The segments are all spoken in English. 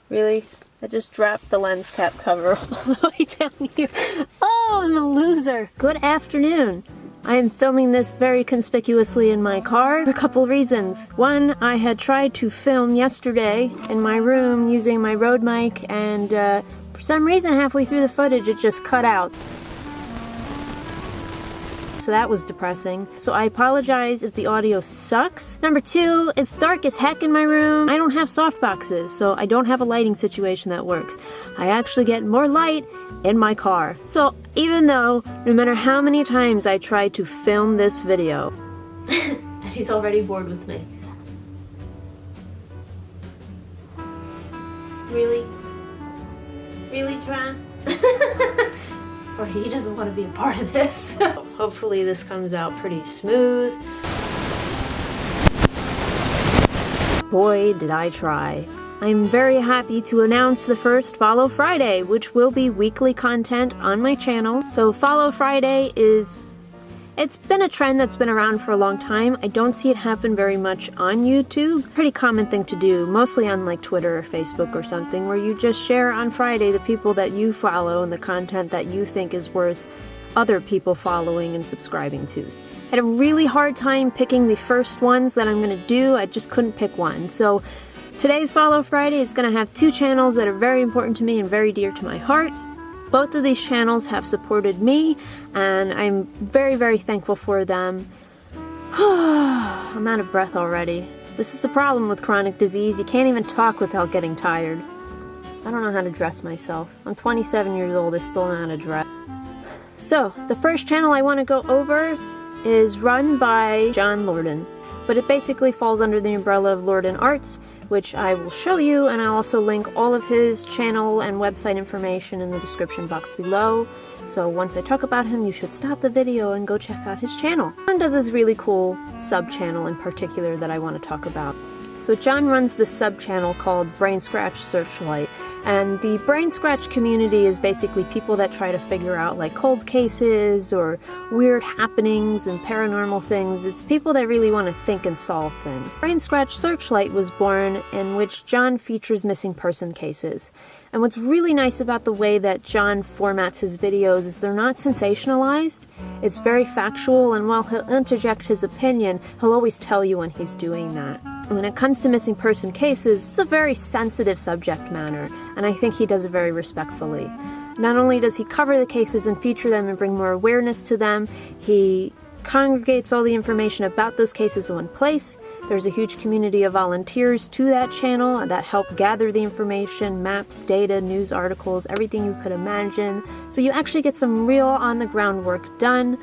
Really? I just dropped the lens cap cover all the way down here. Oh, I'm a loser. Good afternoon. I am filming this very conspicuously in my car for a couple reasons. One, I had tried to film yesterday in my room using my Rode mic, and for some reason halfway through the footage it just cut out. So that was depressing. So I apologize if the audio sucks. Number two, it's dark as heck in my room. I don't have softboxes, so I don't have a lighting situation that works. I actually get more light in my car. So even though, no matter how many times I tried to film this video, and he's already bored with me. Really? Really, Tron? Or he doesn't want to be a part of this. Hopefully this comes out pretty smooth. Boy, did I try. I'm very happy to announce the first Follow Friday, which will be weekly content on my channel. So Follow Friday it's been a trend that's been around for a long time. I don't see it happen very much on YouTube. Pretty common thing to do, mostly on like Twitter or Facebook or something, where you just share on Friday the people that you follow and the content that you think is worth other people following and subscribing to. I had a really hard time picking the first ones that I'm gonna do. I just couldn't pick one. So today's Follow Friday is gonna have two channels that are very important to me and very dear to my heart. Both of these channels have supported me, and I'm very, very thankful for them. I'm out of breath already. This is the problem with chronic disease. You can't even talk without getting tired. I don't know how to dress myself. I'm 27 years old, I still don't know how to dress. So, the first channel I want to go over is run by John Lorden, but it basically falls under the umbrella of Lorden Arts, which I will show you, and I'll also link all of his channel and website information in the description box below. So once I talk about him, you should stop the video and go check out his channel. John does this really cool sub-channel in particular that I want to talk about. So John runs this sub-channel called Brain Scratch Searchlight, and the Brain Scratch community is basically people that try to figure out like cold cases or weird happenings and paranormal things. It's people that really want to think and solve things. Brain Scratch Searchlight was born in which John features missing person cases. And what's really nice about the way that John formats his videos is they're not sensationalized. It's very factual, and while he'll interject his opinion, he'll always tell you when he's doing that. When it comes to missing person cases, it's a very sensitive subject matter, and I think he does it very respectfully. Not only does he cover the cases and feature them and bring more awareness to them, he congregates all the information about those cases in one place. There's a huge community of volunteers to that channel that help gather the information, maps, data, news articles, everything you could imagine. So you actually get some real on-the-ground work done.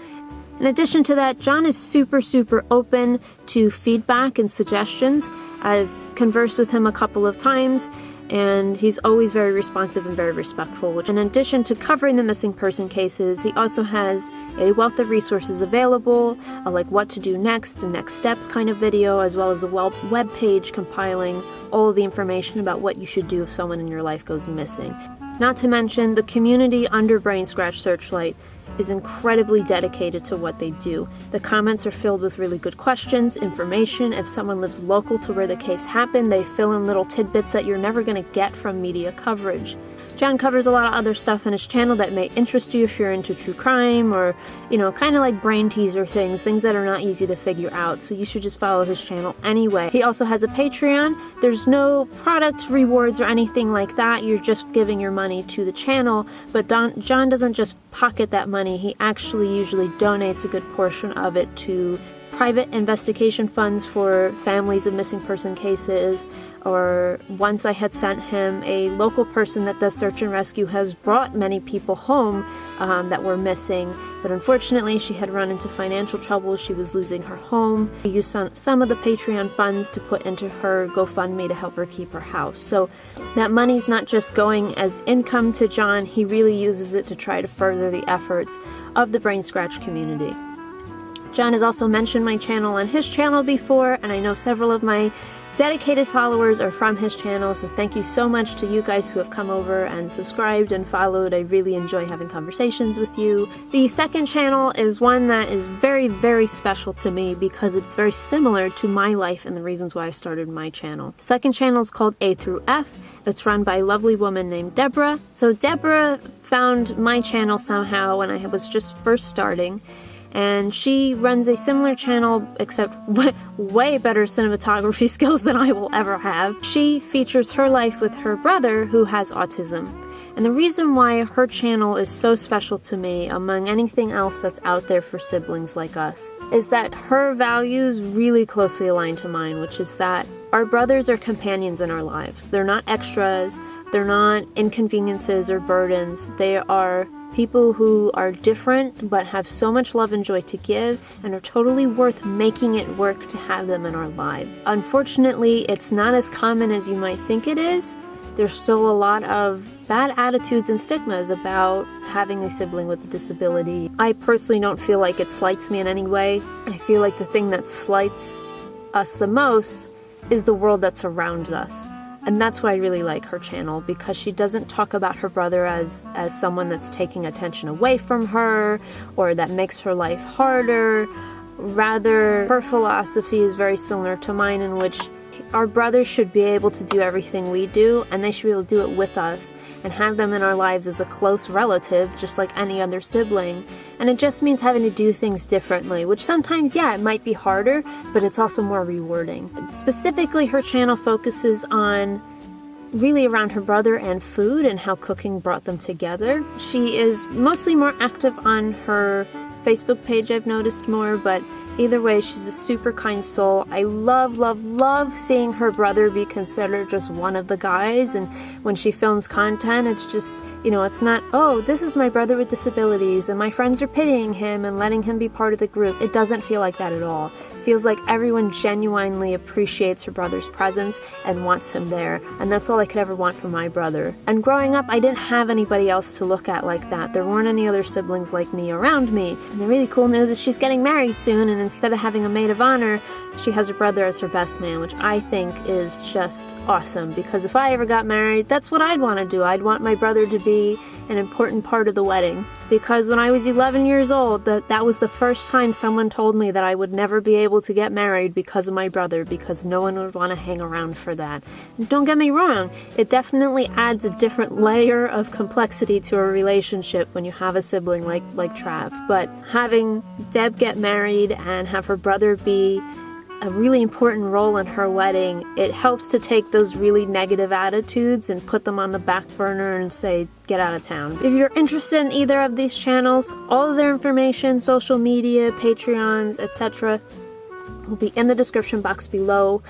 In addition to that, John is super open to feedback and suggestions. I've conversed with him a couple of times, and he's always very responsive and very respectful. Which, in addition to covering the missing person cases, he also has a wealth of resources available, like what to do next and next steps kind of video, as well as a web page compiling all of the information about what you should do if someone in your life goes missing. Not to mention, the community under Brain Scratch Searchlight is incredibly dedicated to what they do. The comments are filled with really good questions, information. If someone lives local to where the case happened, they fill in little tidbits that you're never going to get from media coverage. John covers a lot of other stuff on his channel that may interest you if you're into true crime or, you know, kind of like brain teaser things that are not easy to figure out, so you should just follow his channel anyway. He also has a Patreon. There's no product rewards or anything like that. You're just giving your money to the channel, but John doesn't just pocket that money. He actually usually donates a good portion of it to private investigation funds for families of missing person cases, or once I had sent him a local person that does search and rescue has brought many people home that were missing, but unfortunately she had run into financial trouble. She was losing her home. He used some of the Patreon funds to put into her GoFundMe to help her keep her house. So that money's not just going as income to John, he really uses it to try to further the efforts of the Brain Scratch community. John has also mentioned my channel on his channel before, and I know several of my dedicated followers are from his channel, so thank you so much to you guys who have come over and subscribed and followed. I really enjoy having conversations with you. The second channel is one that is very, very special to me because it's very similar to my life and the reasons why I started my channel. The second channel is called AthroughF. It's run by a lovely woman named Deborah. So Deborah found my channel somehow when I was just first starting, and she runs a similar channel, except way better cinematography skills than I will ever have. She features her life with her brother who has autism. And the reason why her channel is so special to me, among anything else that's out there for siblings like us, is that her values really closely align to mine, which is that our brothers are companions in our lives. They're not extras, they're not inconveniences or burdens. They are people who are different but have so much love and joy to give and are totally worth making it work to have them in our lives. Unfortunately, it's not as common as you might think it is. There's still a lot of bad attitudes and stigmas about having a sibling with a disability. I personally don't feel like it slights me in any way. I feel like the thing that slights us the most is the world that surrounds us. And that's why I really like her channel, because she doesn't talk about her brother as someone that's taking attention away from her or that makes her life harder. Rather, her philosophy is very similar to mine, in which our brothers should be able to do everything we do, and they should be able to do it with us and have them in our lives as a close relative, just like any other sibling. And it just means having to do things differently, which sometimes, yeah, it might be harder, but it's also more rewarding. Specifically, her channel focuses on really around her brother and food and how cooking brought them together. She is mostly more active on her Facebook page, I've noticed more, but either way, she's a super kind soul. I love, love, love seeing her brother be considered just one of the guys, and when she films content, it's just, you know, it's not, oh, this is my brother with disabilities, and my friends are pitying him and letting him be part of the group. It doesn't feel like that at all. It feels like everyone genuinely appreciates her brother's presence and wants him there, and that's all I could ever want for my brother. And growing up, I didn't have anybody else to look at like that. There weren't any other siblings like me around me. And the really cool news is she's getting married soon, and instead of having a maid of honor, she has her brother as her best man, which I think is just awesome, because if I ever got married, that's what I'd want to do. I'd want my brother to be an important part of the wedding, because when I was 11 years old, that was the first time someone told me that I would never be able to get married because of my brother, because no one would want to hang around for that. And don't get me wrong, it definitely adds a different layer of complexity to a relationship when you have a sibling like Trav, but having Deb get married and have her brother be a really important role in her wedding, it helps to take those really negative attitudes and put them on the back burner and say, get out of town. If you're interested in either of these channels, all of their information, social media, Patreons, etc. will be in the description box below.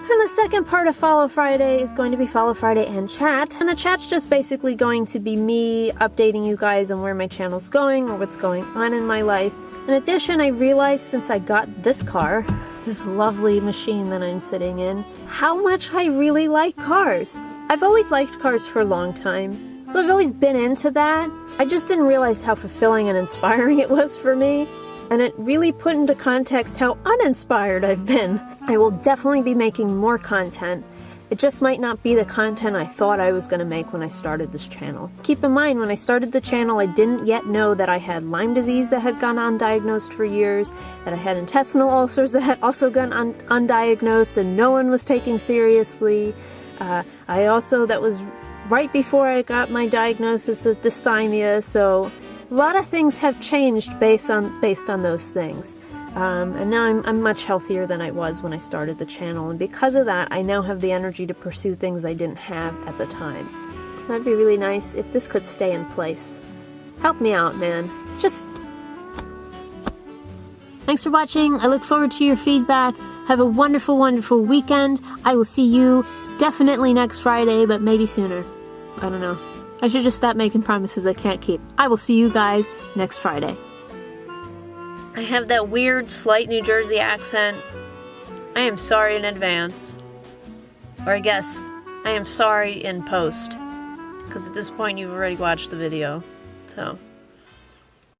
And the second part of Follow Friday is going to be Follow Friday and chat. And the chat's just basically going to be me updating you guys on where my channel's going or what's going on in my life. In addition, I realized since I got this car, this lovely machine that I'm sitting in, how much I really like cars. I've always liked cars for a long time, so I've always been into that. I just didn't realize how fulfilling and inspiring it was for me. And it really put into context how uninspired I've been. I will definitely be making more content. It just might not be the content I thought I was going to make when I started this channel. Keep in mind, when I started the channel, I didn't yet know that I had Lyme disease that had gone undiagnosed for years, that I had intestinal ulcers that had also gone undiagnosed and no one was taking seriously. That was right before I got my diagnosis of dysthymia, so a lot of things have changed based on those things. And now I'm much healthier than I was when I started the channel, and because of that, I now have the energy to pursue things I didn't have at the time. That'd be really nice if this could stay in place. Help me out, man. Just... Thanks for watching. I look forward to your feedback. Have a wonderful, wonderful weekend. I will see you definitely next Friday, but maybe sooner. I don't know. I should just stop making promises I can't keep. I will see you guys next Friday. I have that weird, slight New Jersey accent. I am sorry in advance. Or I guess, I am sorry in post. Because at this point you've already watched the video. So...